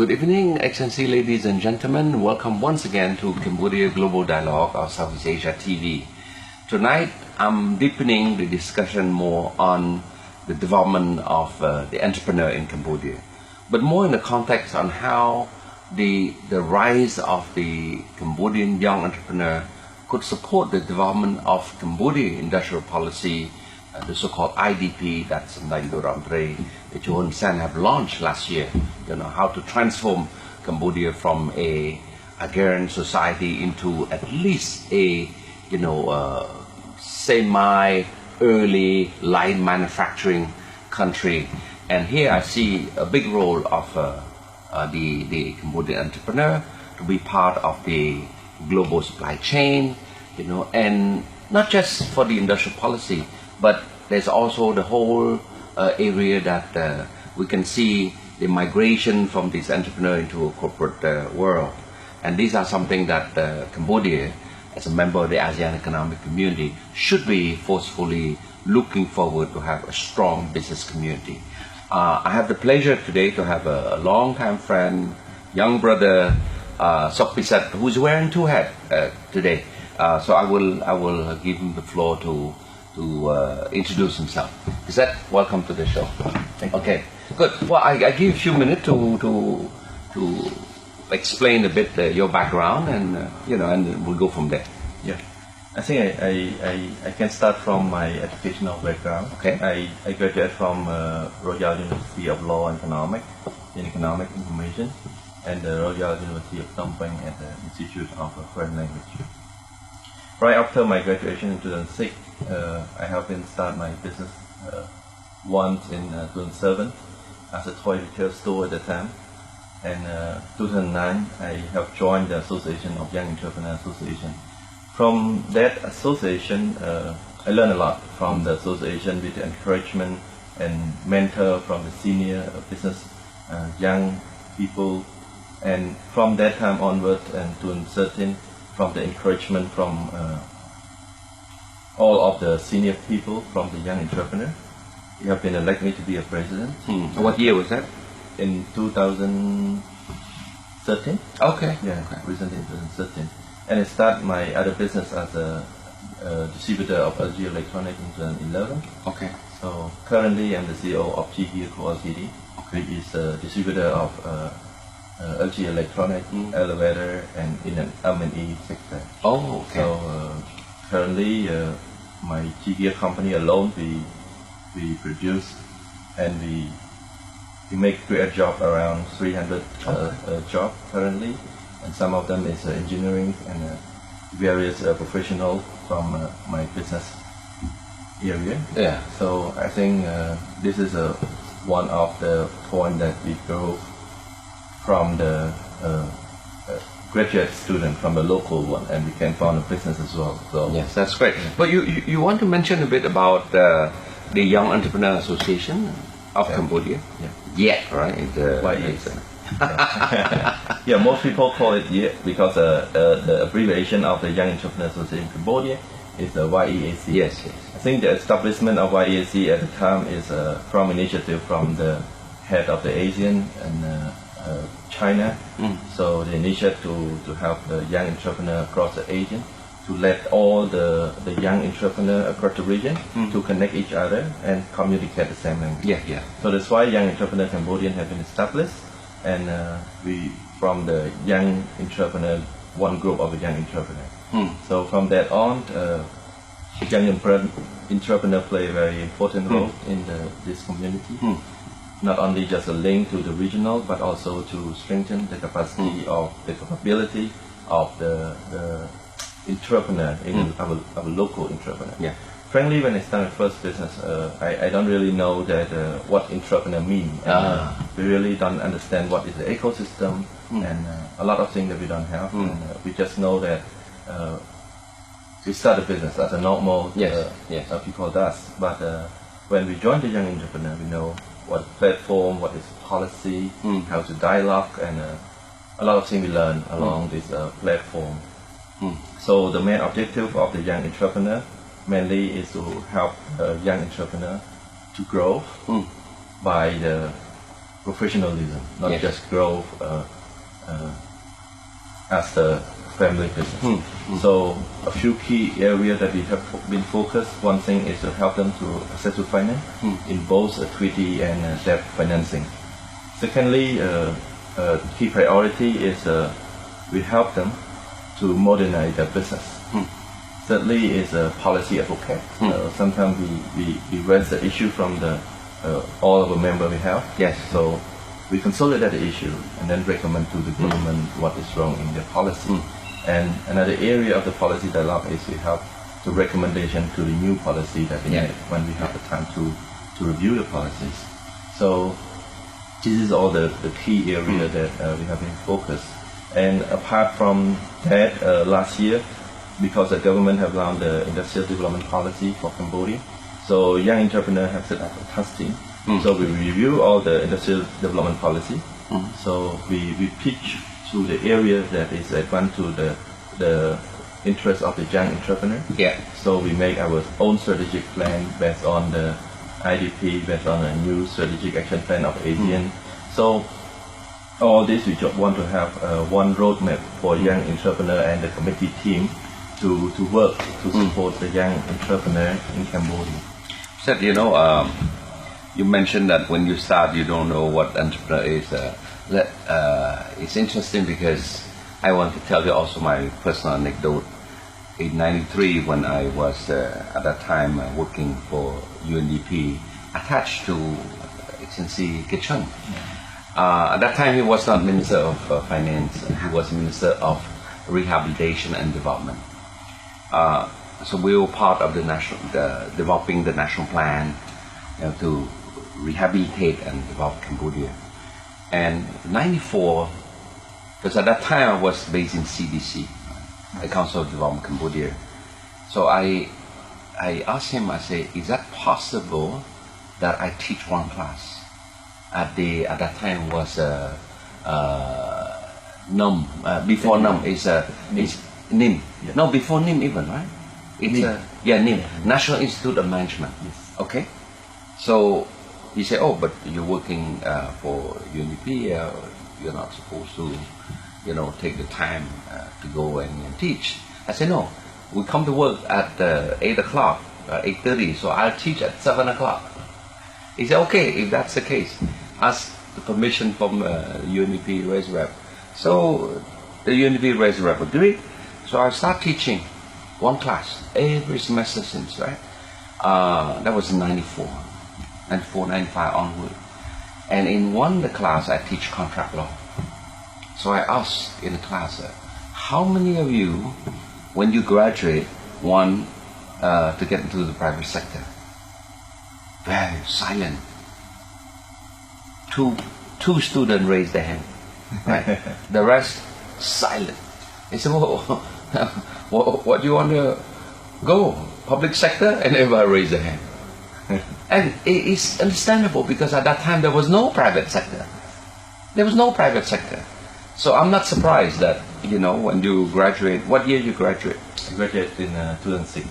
Good evening, Excellency, ladies and gentlemen. Welcome once again to Cambodia Global Dialogue of Southeast Asia TV. Tonight, I'm deepening the discussion more on the development of the entrepreneur in Cambodia, but more in the context on how the rise of the Cambodian young entrepreneur could support the development of Cambodian industrial policy, the so-called IDP that Andre John San have launched last year. How to transform Cambodia from a agrarian society into at least a semi-early light manufacturing country. And here I see a big role of the Cambodian entrepreneur to be part of the global supply chain, and not just for the industrial policy, but there's also the whole area that we can see the migration from this entrepreneur into a corporate world. And these are something that Cambodia, as a member of the ASEAN Economic Community, should be forcefully looking forward to have a strong business community. I have the pleasure today to have a long-time friend, young brother, Sok Pisat, who's wearing two hats today. So I will give him the floor to introduce himself. Pisat, welcome to the show. Thank you. Okay, good. Well, I give you a few minutes to explain a bit your background, and and we'll go from there. Yeah, I think I can start from my educational background. Okay. I graduated from Royal University of Law and Economics in Economic Information, and the Royal University of Phnom Penh at the Institute of Foreign Language. Right after my graduation in 2006, I have been start my business once in 2007 as a toy retail store at the time. And 2009, I have joined the Association of Young Entrepreneurs Association. From that association, I learned a lot from the association with the encouragement and mentor from the senior business young people. And from that time onwards, and 2013, from the encouragement from all of the senior people from the young entrepreneur, you have been elected me to be a president. What year was that? In 2013. Okay. Yeah, Okay. recently in 2013. And I started my other business as a distributor of LG Electronics in 2011. Okay. So currently I'm the CEO of G Vehicle Ltd, which is a distributor of LG Electronics, elevator, and in an M&E sector. Oh, okay. So currently my G Gear company alone, we produce and we make create job around 300 jobs currently, and some of them is engineering and various professionals from my business area. Yeah. So I think this is one of the point that we go from the graduate student from the local one, and we can found a business as well. So Yes, that's great. But you want to mention a bit about the Young Entrepreneur Association of Cambodia? Yeah. Yet, right? YEAC. Yeah, most people call it YEAC because the abbreviation of the Young Entrepreneur Association in Cambodia is the YEAC. Yes, yes. I think the establishment of YEAC at the time is from initiative from the head of the ASEAN and China. So the initiative to help the young entrepreneur across the ASEAN, to let all the young entrepreneur across the region to connect each other and communicate the same language. Yeah, yeah. So that's why Young Entrepreneur Cambodian have been established, and we from the young entrepreneur, one group of the young entrepreneur. So from that on, young entrepreneur play a very important role in this community. Not only just a link to the regional, but also to strengthen the capacity of the capability of the entrepreneur in our local entrepreneur. Yeah. Frankly, when I started first business, I don't really know that what entrepreneur means. We really don't understand what is the ecosystem and a lot of things that we don't have. And, we just know that we start a business as a normal people does. But when we join the young entrepreneur, we know what platform, what is policy, how to dialogue, and a lot of things we learn along this platform. So the main objective of the young entrepreneur mainly is to help young entrepreneur to grow by the professionalism, not Yes. just growth as a family business. So a few key areas that we have been focused. One thing is to help them to access to finance in both equity and debt financing. Secondly, key priority is we help them to modernize their business. Thirdly is a policy advocate. Sometimes we raise the issue from the all of the members we have. Yes. So we consolidate the issue and then recommend to the government what is wrong in their policy. And another area of the policy dialogue is we have the recommendation to the new policy that we Yeah. make when we have the time to review the policies. So this is all the key area that we have been focused. And apart from that, last year, because the government have launched the industrial development policy for Cambodia, so young entrepreneurs have set up a task team. So we review all the industrial development policy. So we pitch to the area that is advanced to the interest of the young entrepreneur. Yeah. So we make our own strategic plan based on the IDP, based on a new strategic action plan of ASEAN. So all this we just want to have one roadmap for young entrepreneur and the committee team to work to support the young entrepreneur in Cambodia. Said, you mentioned that when you start, you don't know what entrepreneur is. It's interesting because I want to tell you also my personal anecdote. In '93, when I was at that time working for UNDP, attached to Excellency Kitchen. At that time, he was not Minister of Finance. He was Minister of Rehabilitation and Development. So we were part of developing the national plan to rehabilitate and develop Cambodia. And '94, because at that time I was based in CDC, the Council of Development Cambodia. So I asked him, I say, is that possible that I teach one class? At that time was NUM, before NUM is NIM. Yeah. No, before NIM even, right? It's NIM. NIM, National Institute of Management. Yes. Okay. So he said, oh, but you're working for UNDP, you're not supposed to, take the time to go and teach. I said, no, we come to work at 8 o'clock, 8:30, so I'll teach at 7 o'clock. He said, okay, if that's the case, ask the permission from UNDP race rep. So the UNDP race rep agreed. So I start teaching one class every semester since, right? That was in '94, 95 onward. And in the class, I teach contract law. So I asked in the class, how many of you, when you graduate, want to get into the private sector? Very silent. Two students raised their hand. Right? The rest, silent. They said, what do you want to go? Public sector? And everybody raised their hand. And it's understandable because at that time there was no private sector. There was no private sector. So I'm not surprised that, when you graduate, what year you graduate? I graduated in 2006.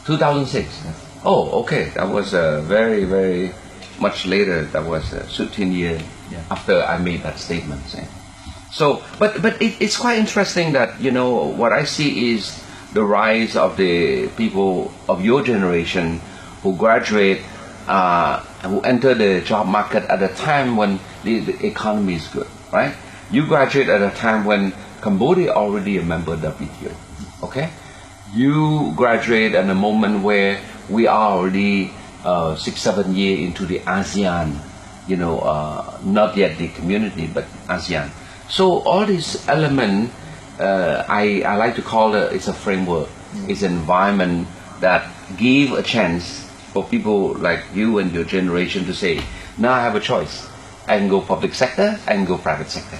2006? Yes. Oh, okay. That was very, very much later. That was 13 years after I made that statement. So, but it's quite interesting that, what I see is the rise of the people of your generation who graduate, who enter the job market at a time when the economy is good, right? You graduate at a time when Cambodia already a member of WTO, okay? You graduate at a moment where we are already 6-7 years into the ASEAN, not yet the community, but ASEAN. So all these elements, I like to call it's a framework. It's an environment that give a chance for people like you and your generation to say, now I have a choice. I can go public sector, I can go private sector.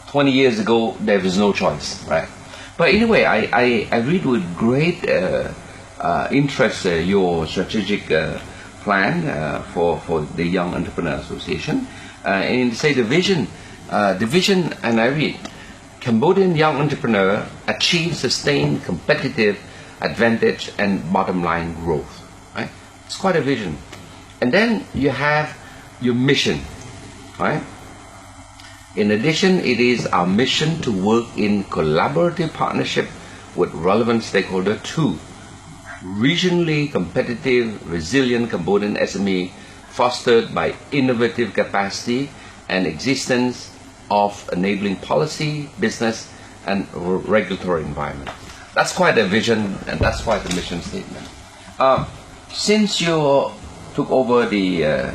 20 years ago, there was no choice, right? But anyway, I read with great interest your strategic plan for the Young Entrepreneur Association. And say the vision, and I read, Cambodian young entrepreneur achieve sustained competitive advantage and bottom line growth. Right? It's quite a vision. And then you have your mission, right? In addition, it is our mission to work in collaborative partnership with relevant stakeholders to regionally competitive, resilient Cambodian SME fostered by innovative capacity and existence of enabling policy, business, and regulatory environment. That's quite a vision, and that's quite a mission statement. Since you took over the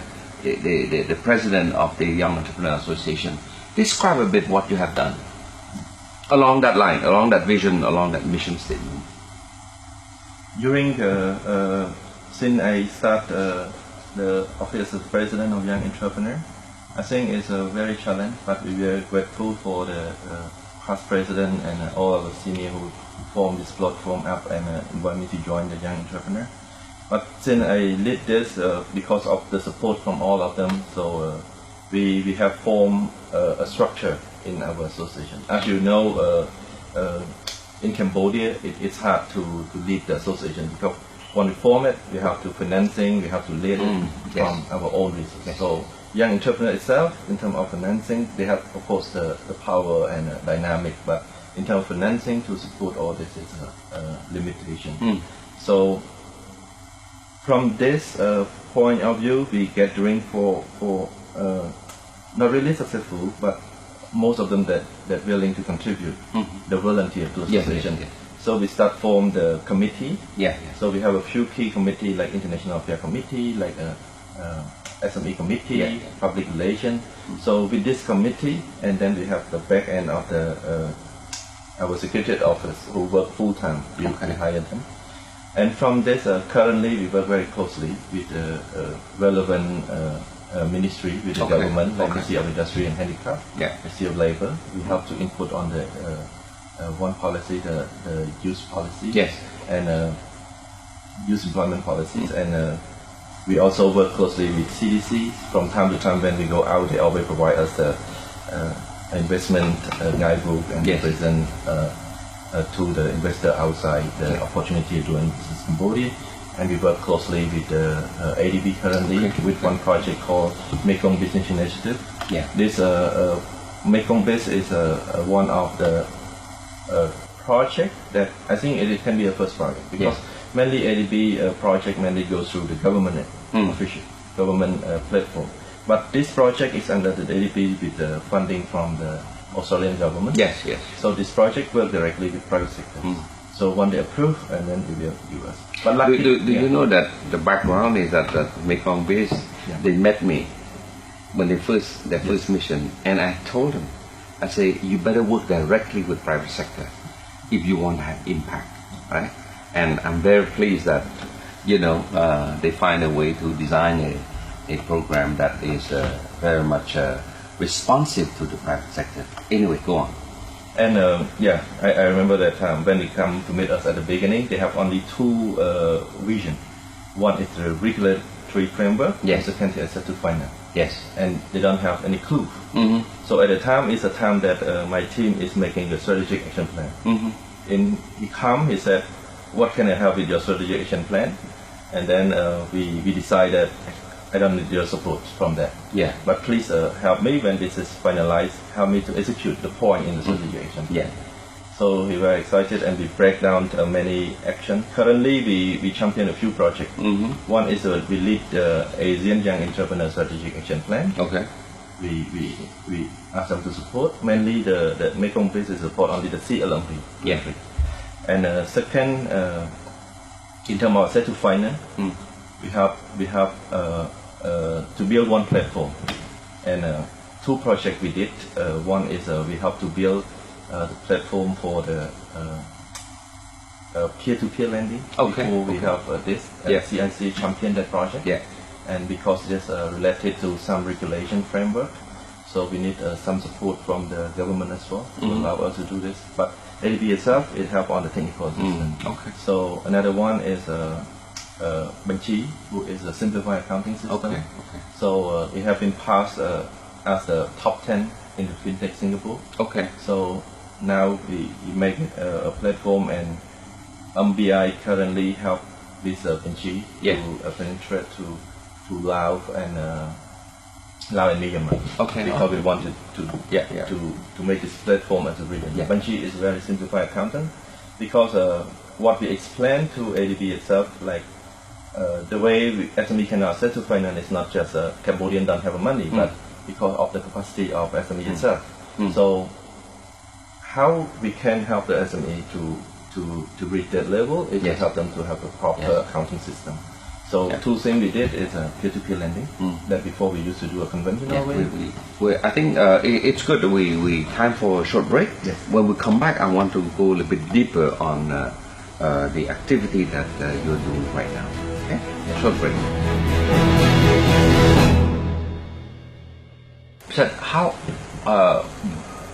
president of the Young Entrepreneur Association, describe a bit what you have done along that line, along that vision, along that mission statement. During since I start the office as president of Young Entrepreneur, I think it's a very challenge, but we are grateful for the past president and all of the senior who formed this platform up and invited me to join the Young Entrepreneur. But since I lead this, because of the support from all of them, so we have formed a structure in our association. As you know, in Cambodia, it's hard to lead the association because when we form it, we have to financing, we have to lead it from our own resources. Yes. So Young Entrepreneur itself, in terms of financing, they have of course the power and dynamic, but in terms of financing to support all this is a limitation. So from this point of view, we gathering for not really successful, but most of them that willing to contribute, the volunteer to the association. So we start form the committee. So we have a few key committee like International Affairs Committee, like SME Committee, Public Relations. So with this committee, and then we have the back end of the our secretariat office who work full time. We hire them. And from this, currently we work very closely with the relevant ministry, with the government, like Ministry of Industry and Handicraft, Ministry of Labor. We have to input on the one policy, the youth policy, and youth employment policies. And we also work closely with CDC. From time to time when we go out, they always provide us the investment guidebook and present to the investor outside the opportunity to doing business in Cambodia. And we work closely with the ADB currently with one project called Mekong Business Initiative. This Mekong Biz is one of the project that I think it can be a first project because mainly ADB project mainly goes through the government official government platform. But this project is under the ADB with the funding from the Australian government. So this project works directly with private sector. So when they approve, and then they will give us. But luckily, do you know that the background is that Mekong Base, they met me when their first mission, and I told them, I say, you better work directly with private sector if you want to have impact, right? And I'm very pleased that, they find a way to design a program that is very much responsive to the private sector. Anyway, go on. And I remember that when they come to meet us at the beginning, they have only two visions. One is the regulatory framework, and the second is Siphana. And they don't have any clue. So at the time, it's a time that my team is making the strategic action plan. He said, what can I help with your strategic action plan? And then we decided, I don't need your support from that. But please help me when this is finalized, help me to execute the point in the strategic action. So we were excited and we break down many actions. Currently we champion a few projects. One is we lead the Asian Young Entrepreneur Strategic Action Plan. We ask them to support. Mainly the Mekong business support only the CLMP. And second, in terms of Siphana, we have to build one platform, and two projects we did. One is we have to build the platform for the peer-to-peer lending. Before we have this, CIC championed that project, and because it's related to some regulation framework, so we need some support from the government as well to allow us to do this. But ADB itself, it helps on the technical assistance. So another one is Banchi, who is a simplified accounting system. So it has been passed as the top 10 in the fintech Singapore. So now we make it a platform, and MBI currently help with Banchi to penetrate to Laos and low and medium one. Okay. Because we wanted to Yeah. to make this platform as a region. Yeah. Banchi is a very simplified accountant because what we explained to ADB itself, like the way SME cannot settle finance is not just Cambodian don't have money, but because of the capacity of SME itself. So how we can help the SME to reach that level is to help them to have a proper accounting system. So two things we did is peer-to-peer lending. That before we used to do a conventional way. I think it's good. We time for a short break. Yes. When we come back, I want to go a little bit deeper on the activity that you're doing right now. Okay. Short break. So how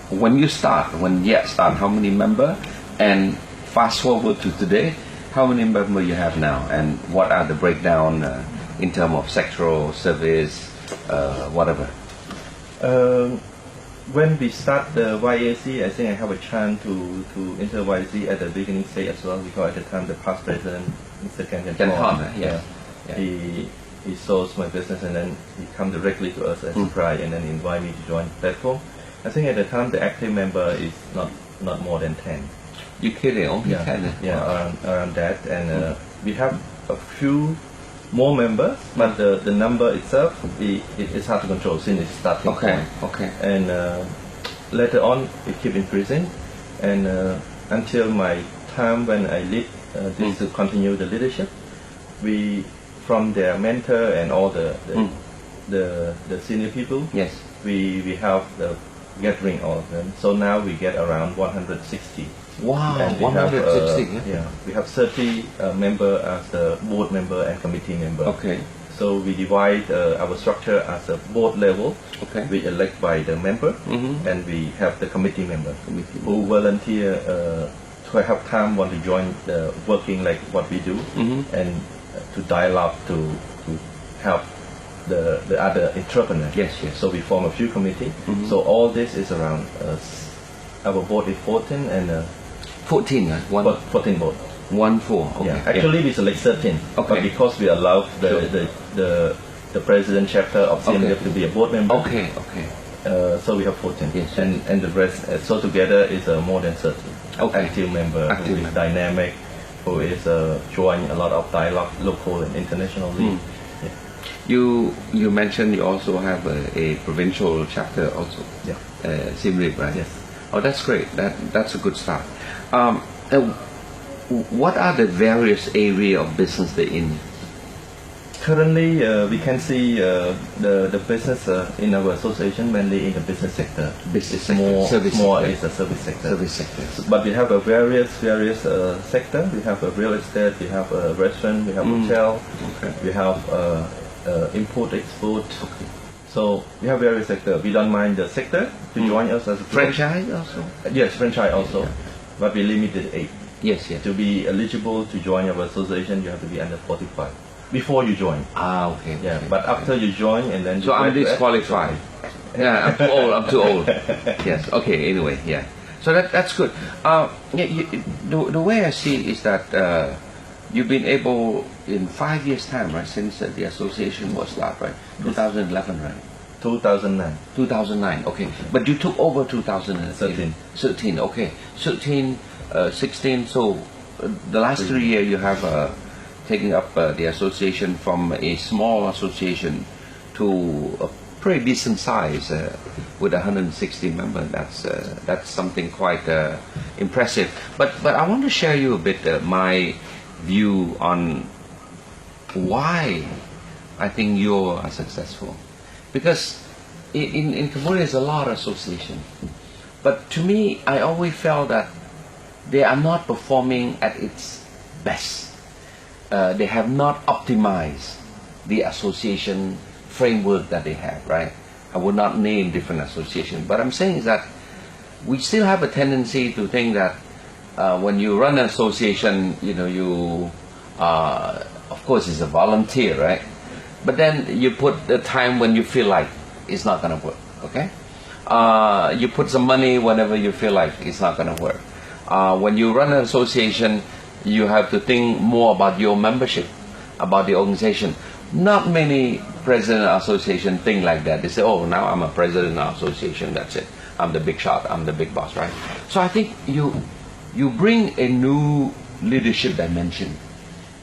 when you start, how many members, and fast forward to today, how many members you have now, and what are the breakdown in terms of sectoral, service, whatever? When we start the YAC, I think I have a chance to enter YAC at the beginning stage as well, because at the time the past president, Mr. He saw my business and then he come directly to us as a surprise and then invite me to join the platform. I think at the time the active member is not more than 10. You kidding? Only 10? Yeah, around that. And we have a few more members, but the number itself, it's hard to control since it's starting point. Okay. And later on, it keep increasing. And until my time when I lead this to continue the leadership, we, from their mentor and all the senior people, yes, we have the gathering all of them. So now we get around 160. Wow, and we 160. We have 30 member as the board member and committee member. Okay. So we divide our structure as a board level. Okay. We elect by the member, and we have the committee member who volunteer to have time want to join the working like what we do, and to dialogue to help the other entrepreneurs. Yes. So we form a few committee. So all this is around our board is 14 and 14, 14 board. 14. Okay. Yeah. Actually, we select 13. Okay. But because we allow the president chapter of CMF to be a board member. Okay. So we have 14. Yes. And the rest. So together is more than 30. Okay. Active member who is dynamic, who is joining a lot of dialogue, local and internationally. You mentioned you also have a provincial chapter also. Yeah. Siem Reap, right? Yes. Oh, that's great. That's a good start. What are the various area of business they're in? Currently, we can see the business in our association mainly in the business sector. Business More sector. is the service sector. Service sector. But we have a various sector. We have a real estate. We have a restaurant. We have hotel. Okay. We have import export. Okay. So we have various sector. We don't mind the sector to join us as a franchise also. Yes, franchise also, but we limited 8. Yes. To be eligible to join our association, you have to be under 45 before you join. Okay. Yeah, okay, but after you join and then. So I'm disqualified. Yeah, I'm too old. Yes. Okay. Anyway, yeah. So that's good. The way I see is that you've been able in 5 years' time, right? Since the association was started, right? 2011, right? 2009. 2009. Okay. But you took over 2013. 13. Okay. 13, 16. So the last 3 years you have taken up the association from a small association to a pretty decent size with 160 members. That's something quite impressive. But I want to share you a bit my view on why I think you are successful. Because in Cambodia there's a lot of association. But to me, I always felt that they are not performing at its best. They have not optimized the association framework that they have, right? I would not name different associations, but I'm saying is that we still have a tendency to think that when you run an association, you of course it's a volunteer, right? But then you put the time when you feel like it's not going to work, okay? You put some money whenever you feel like it's not going to work. When you run an association, you have to think more about your membership, about the organization. Not many president of association, thing like that. They say, oh, now I'm a president of association, that's it. I'm the big shot, I'm the big boss, right? So I think you bring a new leadership dimension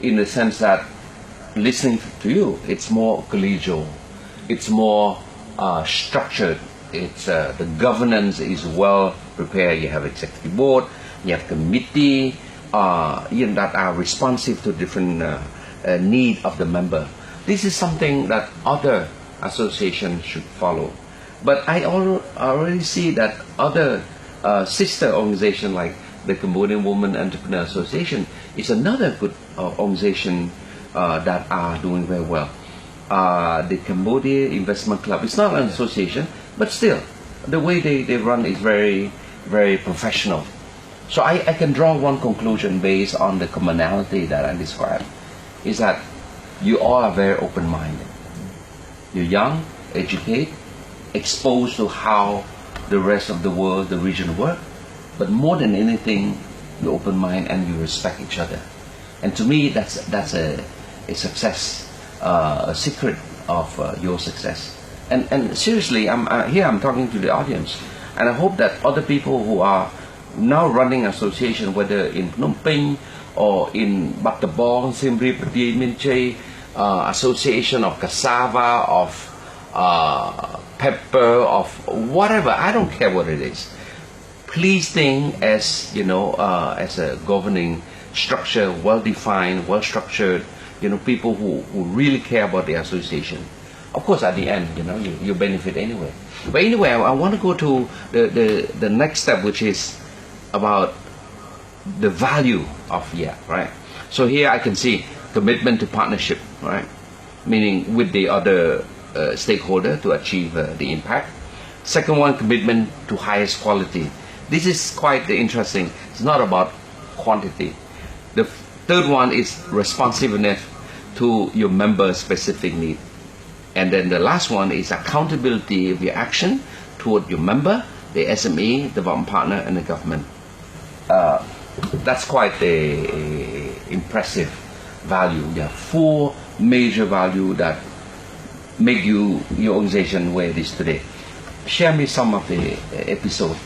in the sense that listening to you, it's more collegial, it's more structured, it's the governance is well prepared. You have executive board, you have committee that are responsive to different need of the member. This is something that other associations should follow. But I already see that other sister organization like the Cambodian Women Entrepreneur Association is another good organization that are doing very well. The Cambodia Investment Club, it's not an association, but still, the way they run is very, very professional. So I can draw one conclusion based on the commonality that I described, is that you all are very open-minded. You're young, educated, exposed to how the rest of the world, the region work, but more than anything, you open mind and you respect each other. And to me, that's a success, a secret of your success. And seriously, I'm talking to the audience, and I hope that other people who are now running association, whether in Phnom Penh or in Battambang, Siem Reap, Dien Minh Chay, association of cassava, of pepper, of whatever, I don't care what it is. Please think as as a governing structure, well defined, well structured. People who really care about the association. Of course, at the end, you benefit anyway. But anyway, I want to go to the next step, which is about the value of right. So here I can see commitment to partnership, right, meaning with the other stakeholder to achieve the impact. Second one, commitment to highest quality. This is quite interesting. It's not about quantity. The third one is responsiveness to your member specific need. And then the last one is accountability of your action toward your member, the SME, development partner, and the government. That's quite a impressive value. There are 4 major values that make your organization where it is today. Share me some of the episode,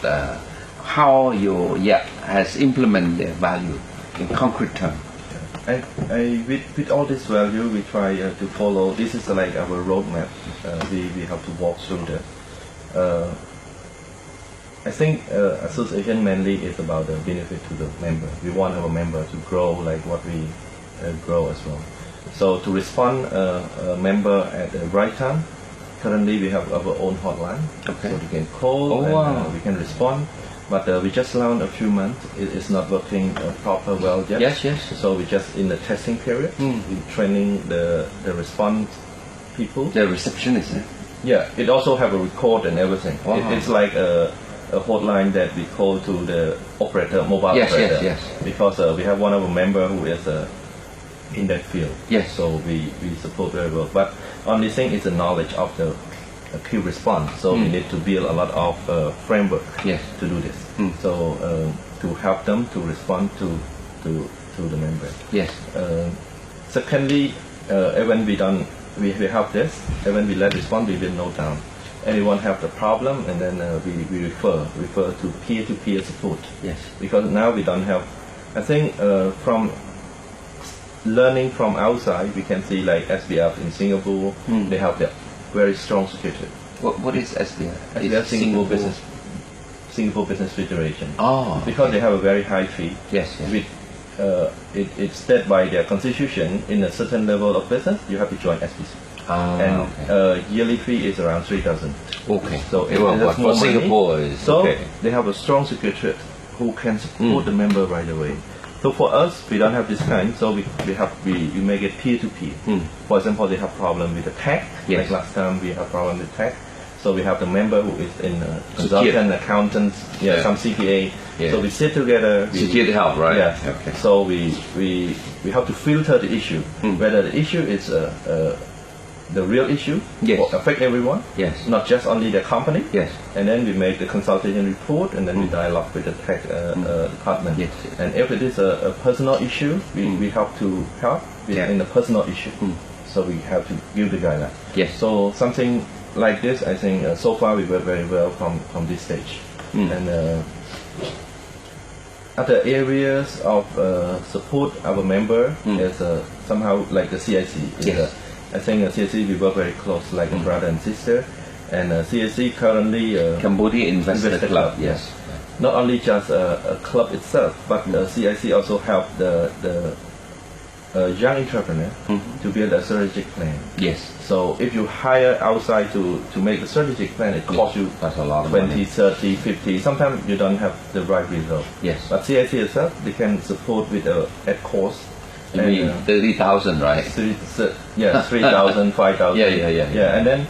how your has implemented their value in concrete terms. With all this value, we try to follow. This is like our roadmap. We have to walk through that. I think association mainly is about the benefit to the member. We want our member to grow like what we grow as well. So to respond a member at the right time, currently we have our own hotline. Okay. So we can call and we can respond. But we just launched a few months. It's not working proper well yet. Yes. So we're just in the testing period. We're training the response people. The receptionist. Yeah. It also have a record and everything. Wow. It's like a hotline that we call to the operator, mobile operator. Yes. Because we have one of our member who is in that field. Yes. So we support very well. But only thing is the knowledge of the key response. So we need to build a lot of framework to do this. So to help them to respond to the member. Yes. Secondly, when we have this, and when we let respond, we will note down. Anyone have the problem, and then we refer to peer-to-peer support. Yes. Because now we don't have. I think from learning from outside, we can see like SBF in Singapore, they have the very strong security. What is SBF? SBF Singapore Business Federation. Oh. Because they have a very high fee. Yes. With, it's set by their constitution. In a certain level of business, you have to join SBC. Yearly fee is around 3,000. Okay. So but for Singapore is so they have a strong secretariat who can support the member right away. So for us, we don't have this kind. So we make it peer to peer. For example, they have problem with the tax. Yes. Like last time, we have problem with tax. So we have the member who is in consultant, accountants, some CPA. Yeah. So we sit together. Security help, right? Yeah. Okay. So we have to filter the issue. Whether the issue is the real issue or affect everyone. Yes. Not just only the company. Yes. And then we make the consultation report, and then we dialogue with the tech department. Yes. And if it is a personal issue, we have to help in the personal issue. so we have to give the guideline. Yes. So something like this, I think so far we work very well from this stage. And other areas of support our member is somehow like the CIC. Yes. I think CIC we work very close like a brother and sister. And CIC currently Cambodian Investor Club. Yes. Not only just a club itself, but CIC also help the young entrepreneur to build a strategic plan. Yes. So if you hire outside to make a strategic plan, it costs you That's a lot of 20, money. 30, 50. Sometimes you don't have the right result. Yes. But CIC itself, they can support with at cost. You mean 30,000, right? 3,000, 5,000. Yeah. And then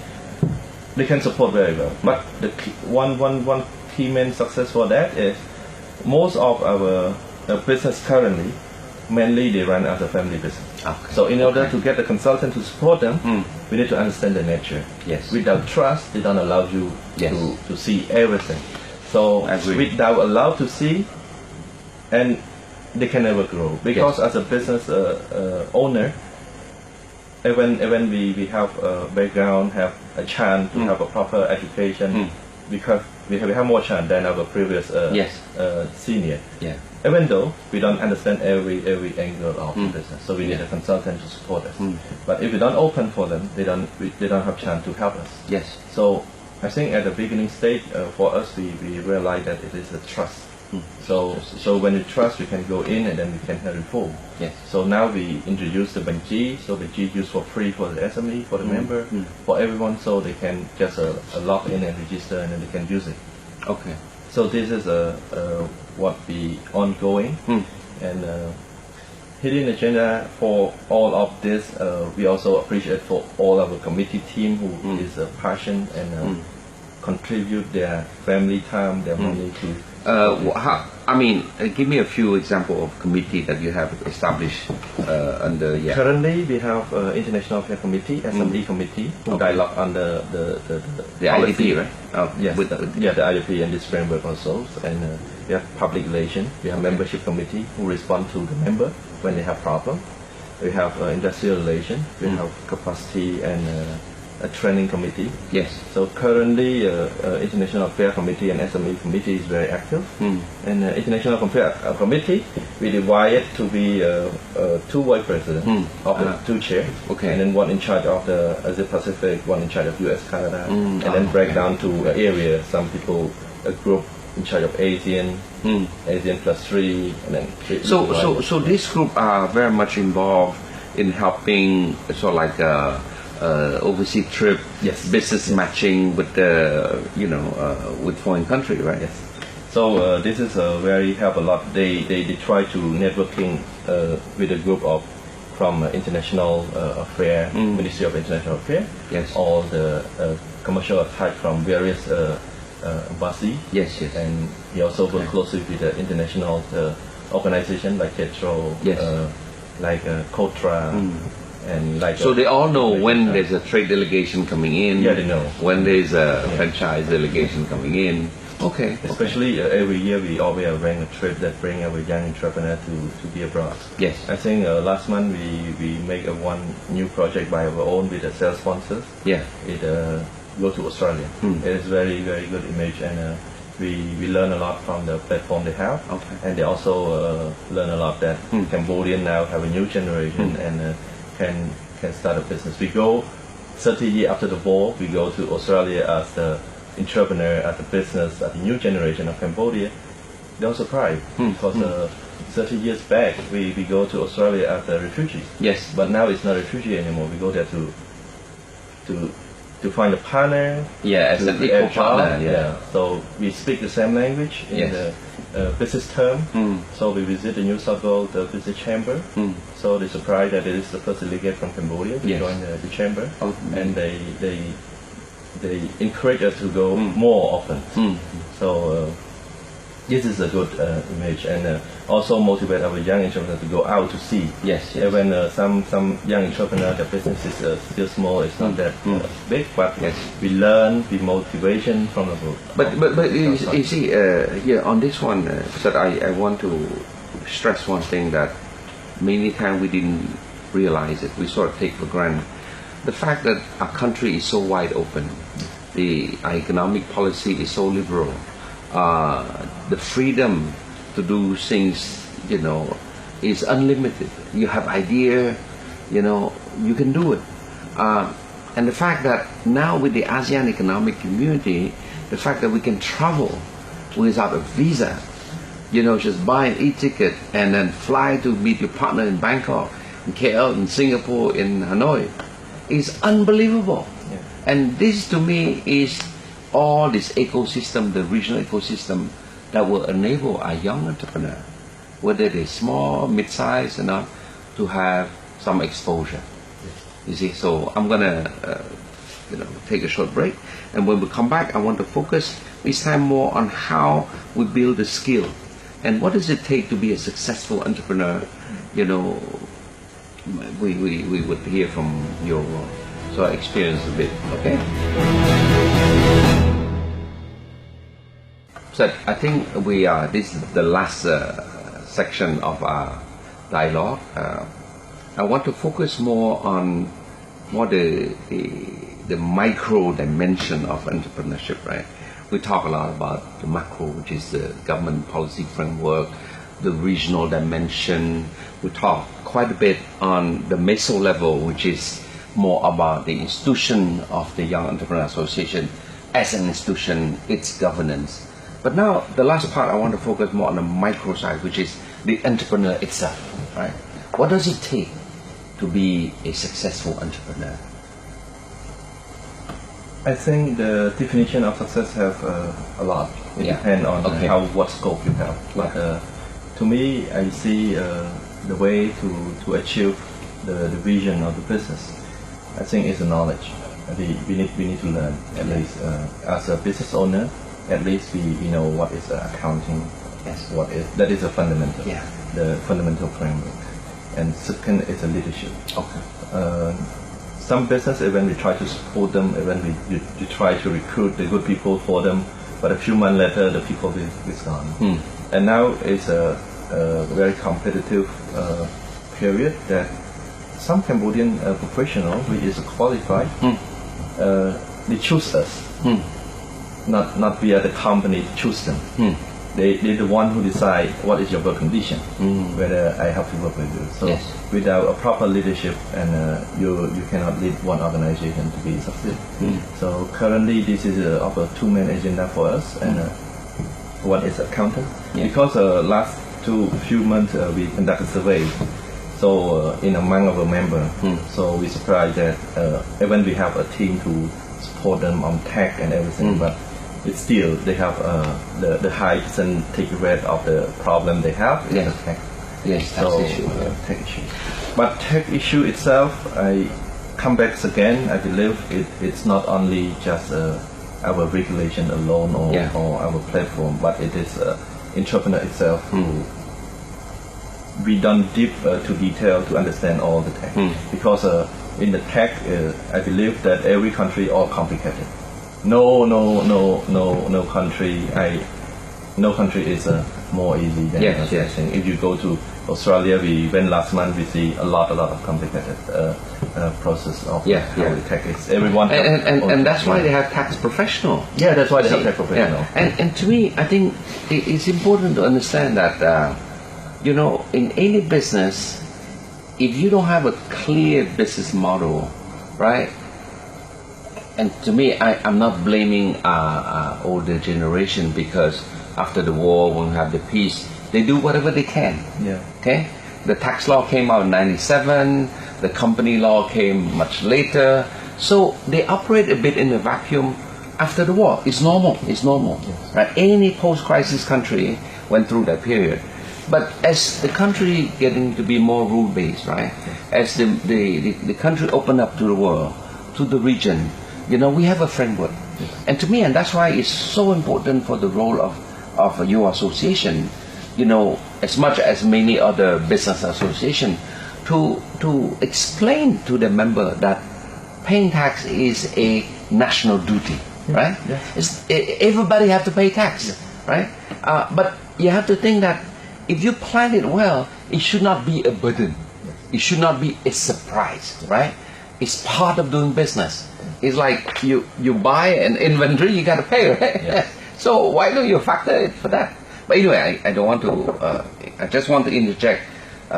they can support very well. But the one key main success for that is most of our business currently, mainly they run as a family business. Okay. So in order to get the consultant to support them, we need to understand the nature. Yes. Without trust, they don't allow you to see everything. So Agree. without allowed to see, and they can never grow. Because as a business owner, when we have a background, have a chance to have a proper education, because we have more chance than our previous senior. Yeah. Even though we don't understand every angle of the business, so we need a consultant to support us. But if we don't open for them, they don't have chance to help us. Yes. So I think at the beginning stage, for us, we realize that it is a trust. So when you trust, you can go in and then we can reform. Yes. So now we introduce the Banji, so Banji used for free for the SME, for the member, for everyone, so they can just log in and register and then they can use it. Okay. So this is what we ongoing, and hidden agenda for all of this. We also appreciate for all our committee team who is passionate and contribute their family time, their money to. Give me a few examples of committee that you have established under. Yeah. Currently, we have International Affairs Committee, SME Committee, who dialogue under the policy. IDP, right? Oh, Yes, the IDP and this framework also. And we have public relation. We have membership committee who respond to the member when they have problem. We have industrial relation. We have capacity and a training committee. Yes. So currently, International Affairs Committee and SME Committee is very active. And International Affairs Committee, we divide it to be two vice presidents of the two chairs. Okay. And then one in charge of the Asia Pacific, one in charge of US, Canada, and then break down to area. Some people, a group in charge of Asian, Asian plus 3, and then. So this group are very much involved in helping, overseas trip, business matching with with foreign country, right? Yes. So this is very help a lot. They try to networking with a group of from international affair, Ministry of International Affairs, all the commercial attack from various embassy. Yes. And he also work closely with the international organization like Tetro, like Kotra. And so they all know when there's a trade delegation coming in. Yeah, they know. When there's a franchise delegation coming in. Okay. Especially every year we always arrange a trip that bring our young entrepreneur to be abroad. Yes. I think last month we make one new project by our own with the sales sponsors. Yeah. It go to Australia. It is very good image, and we learn a lot from the platform they have. Okay. And they also learn a lot that Cambodian now have a new generation and can start a business. We go 30 years after the war, we go to Australia as the entrepreneur, as the business, as the new generation of Cambodia. They're surprised because 30 years back we go to Australia as a refugee. Yes. But now it's not a refugee anymore. We go there to find a partner. Yeah, as an equal partner. Yeah. So we speak the same language in the business term. So we visit the New South Wales the business chamber. So they're surprised that it is the first delegate from Cambodia to join the chamber, and they encourage us to go more often. So this is a good image, and also motivate our young entrepreneurs to go out to see. Yes. When some young entrepreneur, the business is still small, it's not that big, but we learn the motivation from the book. But you see, here on this one, that I want to stress one thing that many times we didn't realize it. We sort of take for granted the fact that our country is so wide open, our economic policy is so liberal, the freedom to do things, is unlimited. You have idea, you can do it. And the fact that now with the ASEAN Economic Community, the fact that we can travel without a visa, just buy an e-ticket and then fly to meet your partner in Bangkok, in KL, in Singapore, in Hanoi, is unbelievable. Yeah. And this to me is all this ecosystem, the regional ecosystem that will enable a young entrepreneur, whether they're small, mid-sized or not, to have some exposure. You see, so I'm gonna take a short break, and when we come back I want to focus this time more on how we build the skill and what does it take to be a successful entrepreneur. We would hear from your experience a bit. Okay, so I think this is the last section of our dialogue. I want to focus more on the micro dimension of entrepreneurship, right? We talk a lot about the macro, which is the government policy framework, the regional dimension. We talk quite a bit on the meso level, which is more about the institution of the Young Entrepreneur Association as an institution, its governance. But now the last part, I want to focus more on the micro side, which is the entrepreneur itself, right? What does it take to be a successful entrepreneur? I think the definition of success have a lot. It depends on what scope you have. But to me, I see the way to achieve the vision of the business, I think, is the knowledge. We need to learn, at least as a business owner. At least we know what is accounting. Yes. That is a fundamental. Yeah. The fundamental framework. And second is a leadership. Okay. Some business, when we try to support them, when you try to recruit the good people for them, but a few months later the people is gone. And now it's a very competitive period that some Cambodian professional who is qualified, they choose us, not via the company choose them. They're the one who decide what is your work condition, whether I have to work with you. So without a proper leadership, and you cannot lead one organization to be successful. So currently this is of a two main agenda for us, and one is accountant. Because last few months we conduct a survey. So in among our members, so we surprised that even we have a team to support them on tech and everything, but it's still they have the high percentage rate of the problem they have is the tech. Yes, so tech issue. But tech issue itself, I come back again. I believe it's not only just our regulation alone or our platform, but it is entrepreneur itself who we done deep to detail to understand all the tech. Because in the tech, I believe that every country all complicated. No country is more easy than us. Yes. If you go to Australia, we went last month, we see a lot of complicated process of how the tech is. Everyone and that's why they have tax professional. Yeah, that's why they have tax professional. And to me, I think it's important to understand that in any business, if you don't have a clear business model, right? And to me, I'm not blaming older generation, because after the war, when we have the peace, they do whatever they can. Yeah. Okay? The tax law came out in 97, the company law came much later. So they operate a bit in a vacuum after the war. It's normal. Yes. Right? Any post-crisis country went through that period. But as the country getting to be more rule-based, right? As the country opened up to the world, to the region, we have a framework. And to me, and that's why it's so important for the role of your association, as much as many other business association, to explain to the member that paying tax is a national duty, right? Everybody have to pay tax, right? But you have to think that if you plan it well, it should not be a burden. It should not be a surprise, right? It's part of doing business. It's like you buy an inventory, you got to pay, right? Yeah. So why don't you factor it for that? But anyway, I don't want to. I just want to interject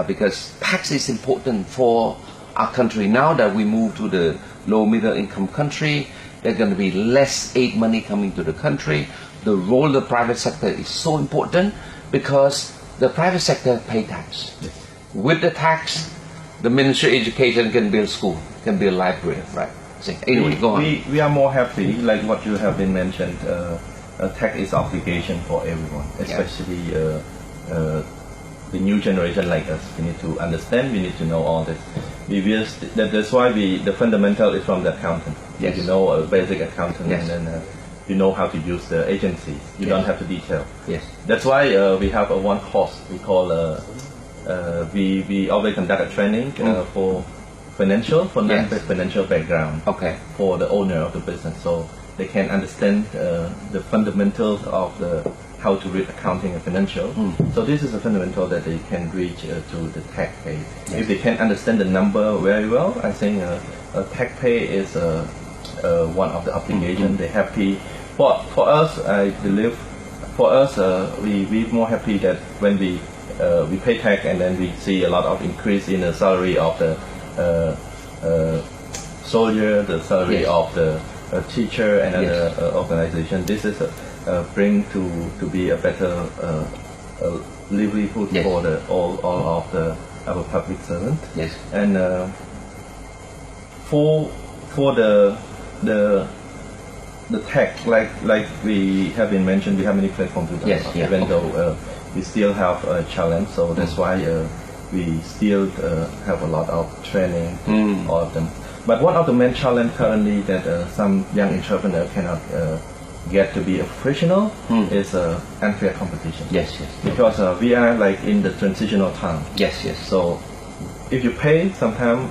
because tax is important for our country. Now that we move to the low middle income country, there's going to be less aid money coming to the country. The role of the private sector is so important because the private sector pay tax. Yes. With the tax, the Ministry of Education can build school, can build library, right? So anyway, go on. We are more happy, like what you have been mentioned. Tax is obligation for everyone, especially the new generation like us. We need to understand. We need to know all this. That's why the fundamental is from the accountant. Yes. You know a basic accountant, Yes. and then you know how to use the agencies. You don't have to detail. Yes. That's why we have one course we call. We always conduct a training for non-financial background. Okay. For the owner of the business, so they can understand the fundamentals of how to read accounting and financial. So this is a fundamental that they can reach to the tax pay. Yes. If they can understand the number very well, I think tax pay is one of the obligations. They're happy. For us, I believe, for us, we more happy that when we pay tax and then we see a lot of increase in the salary of the soldier, the salary Yes. of the teacher and Yes. other organization. This is bring to be a better livelihood Yes. for all of our public servant. Yes. And for the tax, like we have been mentioned, we have many platforms to talk Yes, about, yeah, even okay. though we still have a challenge. So that's why we still have a lot of training, all of them. But one of the main challenge currently that some young entrepreneurs cannot get to be a professional is unfair competition. Yes. Yes. Because we are like in the transitional time. Yes. Yes. So if you pay, sometimes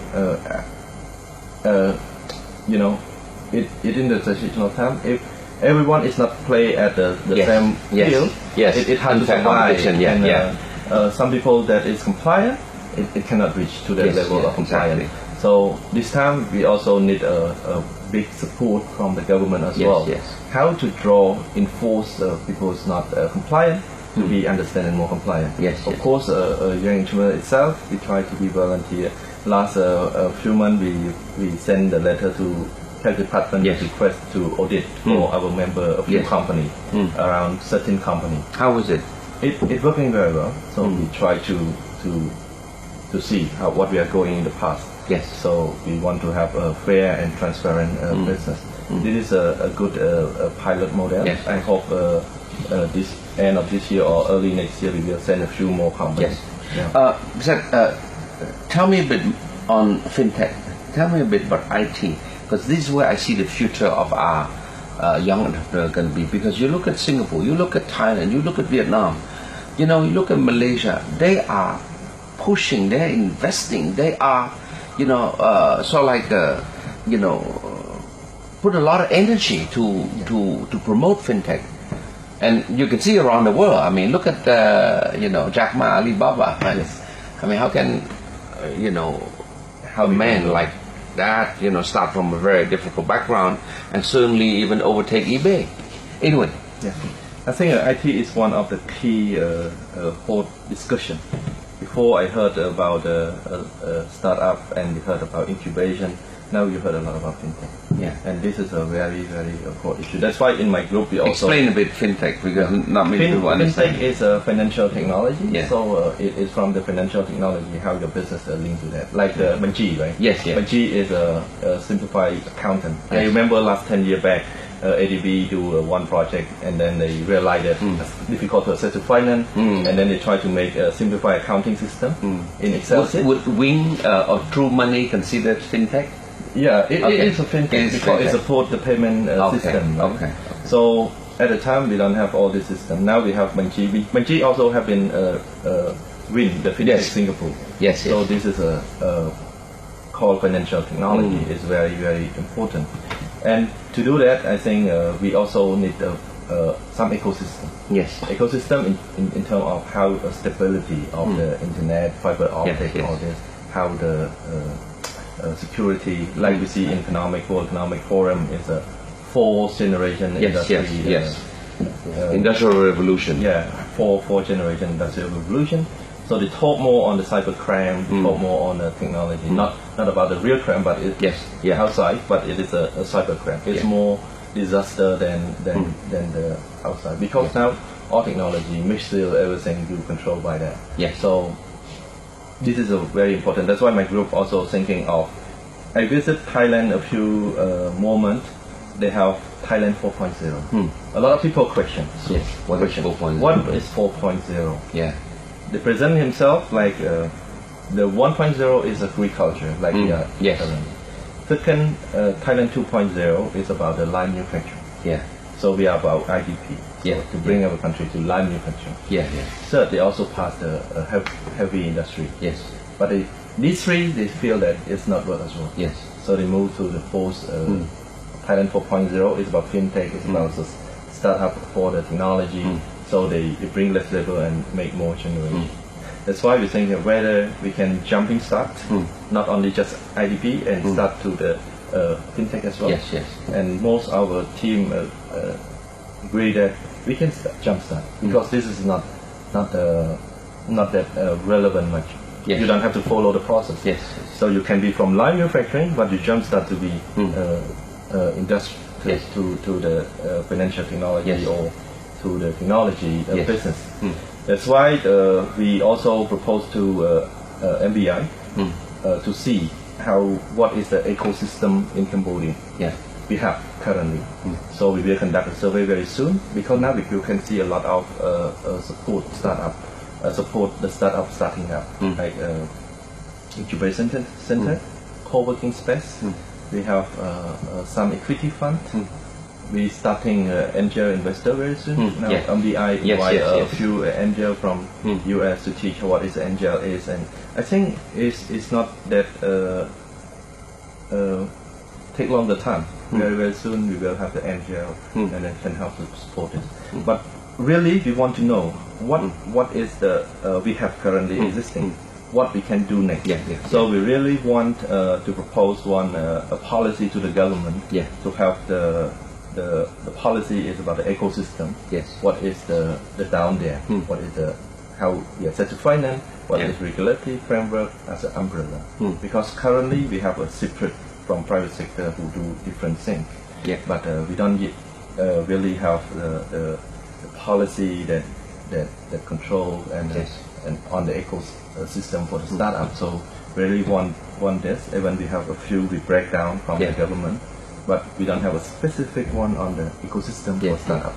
it in the transitional time. If everyone is not play at the Yes. same Yes. field, Yes. it hard to Unfair survive. competition, yeah, And yeah. some people that is compliant, it cannot reach to that Yes, level yeah, of compliance. exactly. So this time we also need a big support from the government as Yes, well. yes. How to enforce people who's not compliant to be understand and more compliant. Yes, Of yes. course, young entrepreneur itself, we try to be volunteer. Last few months, we send a letter to tax department Yes. request to audit for our member a few Yes. company, around 13 company. How was it? It's working very well. So we try to see what we are going in the past. Yes. So we want to have a fair and transparent business. This is a good pilot model. Yes. I hope this end of this year or early next year we will send a few more companies. Yes. Yeah. Tell me a bit on fintech. Tell me a bit about IT, because this is where I see the future of our young entrepreneur going to be. Because you look at Singapore, you look at Thailand, you look at Vietnam, you look at Malaysia. They are pushing, they're investing, they are, put a lot of energy to promote fintech. And you can see around the world. I mean, look at Jack Ma, Alibaba. Right? Yes. I mean, how can a man like that start from a very difficult background and suddenly even overtake eBay? Anyway. Yeah. I think IT is one of the key for discussion. Before I heard about startup and we heard about incubation. Now you heard a lot about fintech. Yeah. And this is a very, very important issue. That's why in my group we also Explain a bit fintech, because not many people understand. fintech is a financial technology. Yeah. So it is from the financial technology how your business linked to that. Like the Manji, right? Yes, yes. Manji is a simplified accountant. I Yes. remember last 10 years back, ADB do one project and then they realized that it's difficult to access to finance and then they try to make a simplified accounting system in Excel. Would Wing or True Money considered fintech? Yeah, it Okay. is a fintech It is because fintech. it supports the payment Okay, system. Right? okay. So at the time we don't have all this system. Now we have Manji. Manji also have been win the fintech Yes. Singapore. Yes, So yes. this is a called financial technology. It's very very important. And to do that, I think we also need some ecosystem. Yes. Ecosystem in terms of how stability of the internet, fiber optic, yes. all this, how the security, like we see in World Economic Forum, is a fourth generation industry. Industrial revolution. Yeah, fourth generation industrial revolution. So they talk more on the cybercrime, they talk more on the technology, not about the real crime, but outside, but it is a cybercrime. It's more disaster than the outside, because now all technology, missile, everything you control by that. So this is a very important. That's why my group also thinking of. I visit Thailand a few moments. They have Thailand 4.0. A lot of people question. What is 4.0? What is 4.0? Yeah. They present himself like the 1.0 is agriculture, like we are currently. Second, Thailand 2.0 is about the light manufacturing. So we are about IDP. To bring our country to light manufacturing. Third, they also passed the heavy industry. But these three, they feel that it's not good as well. So they move to the fourth. Thailand 4.0 is about fintech. It's about the startup for the technology. So they bring less labor and make more generation. That's why we think whether we can jumping start, not only just IDP and start to the fintech as well. And most our team agree that we can jump start, because this is not that relevant much. You don't have to follow the process. So you can be from light manufacturing, but you jump start to be industrial to the financial technology or to the technology business. That's why we also propose to MBI to see what is the ecosystem in Cambodia we have currently. So we will conduct a survey very soon, because now you can see a lot of support the startup starting up, like incubation center, co-working space. We have some equity fund. We starting angel investor very soon. Now MBI invite a few angel from US to teach what is angel is, and I think it's not that take longer time. Very soon we will have the angel and then can help to support it. But really we want to know what is the we have currently existing, what we can do next. So we really want to propose a policy to the government to help the policy is about the ecosystem. What is the down there? What is how we are set to finance? What is regulatory framework as an umbrella? Because currently we have a separate from private sector who do different things. But we don't yet really have the policy that control and on the ecosystem for the startup. So really want this. Even we have a few we break down from the government, but we don't have a specific one on the ecosystem for startup.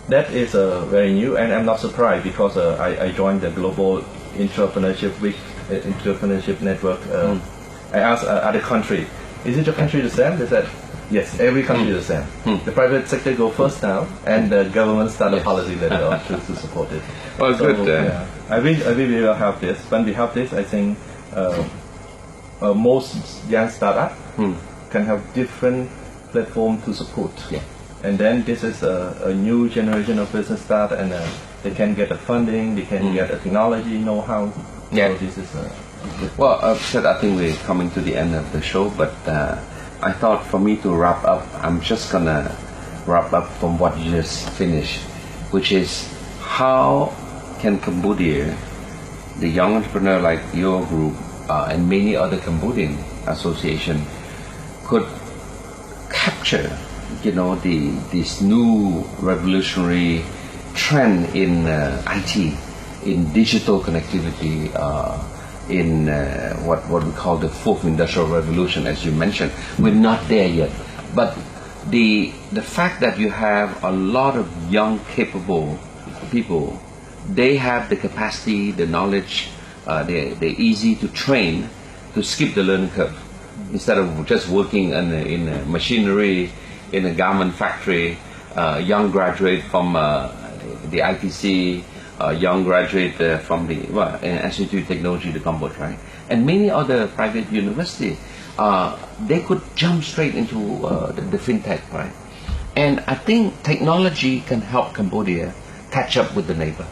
That is very new, and I'm not surprised, because I joined the Global Entrepreneurship Week, Entrepreneurship Network. I asked other country, is it your country the same? They said, yes, every country is the same. The private sector go first now, and the government start a policy later on to support it. Well, so, good. I wish we will have this. When we have this, I think most young startup can have different platform to support. And then this is a new generation of business start, and they can get the funding, they can get the technology know-how. So this is well, Seth, I think we're coming to the end of the show, but I thought for me to wrap up, I'm just gonna wrap up from what you just finished, which is how can Cambodia, the young entrepreneur like your group and many other Cambodian association, could capture, this new revolutionary trend in IT, in digital connectivity, in what we call the fourth industrial revolution, as you mentioned. We're not there yet, but the fact that you have a lot of young, capable people, they have the capacity, the knowledge, they're easy to train to skip the learning curve. Instead of just working in a machinery, in a garment factory, young graduate from the ITC, young graduate from the Institute of Technology, the Cambodian, right? And many other private universities, they could jump straight into the fintech, right? And I think technology can help Cambodia catch up with the neighbor.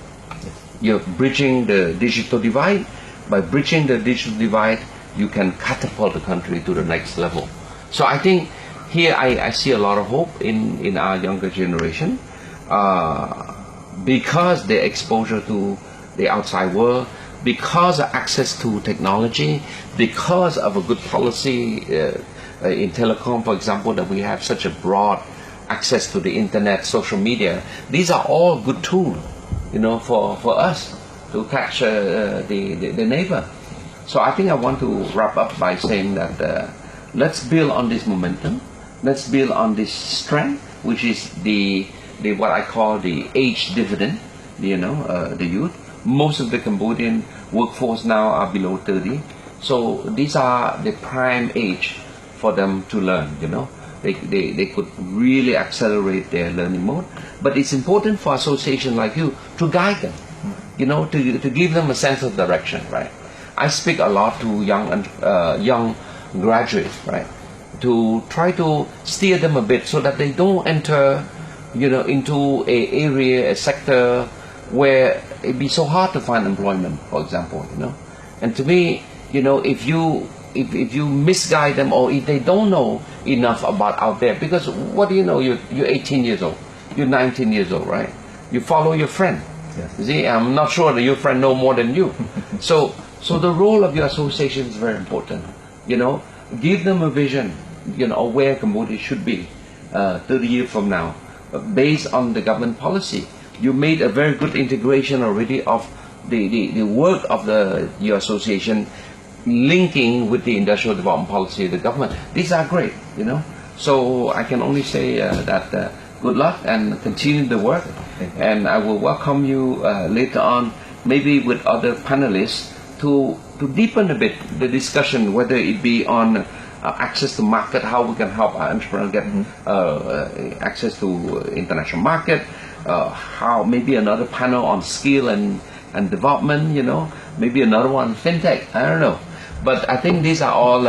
You're bridging the digital divide. By bridging the digital divide, you can catapult the country to the next level. So I think here I see a lot of hope in our younger generation, because their exposure to the outside world, because of access to technology, because of a good policy in telecom, for example, that we have such a broad access to the internet, social media. These are all good tools, for us to catch the neighbor. So I think I want to wrap up by saying that let's build on this momentum. Let's build on this strength, which is the what I call the age dividend. The youth. Most of the Cambodian workforce now are below 30. So these are the prime age for them to learn. They could really accelerate their learning mode. But it's important for associations like you to guide them. To give them a sense of direction, right? I speak a lot to young graduates, right? To try to steer them a bit so that they don't enter, into a sector where it'd be so hard to find employment, for example, And to me, if you misguide them, or if they don't know enough about out there, because what do you know? You're 18 years old, you're 19 years old, right? You follow your friend. Yes. See, I'm not sure that your friend know more than you. So the role of your association is very important. Give them a vision, of where Cambodia should be 30 years from now, based on the government policy. You made a very good integration already of the work of your association, linking with the industrial development policy of the government. These are great, So I can only say that good luck and continue the work. And I will welcome you later on, maybe with other panelists, to deepen a bit the discussion, whether it be on access to market, how we can help our entrepreneurs get access to international market, how maybe another panel on skill and development, maybe another one fintech, I don't know. But I think these are all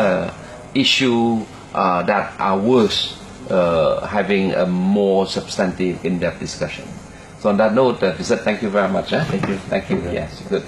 issues that are worth having a more substantive, in-depth discussion. So on that note, thank you very much. Thank you. Thank you. Yes, good.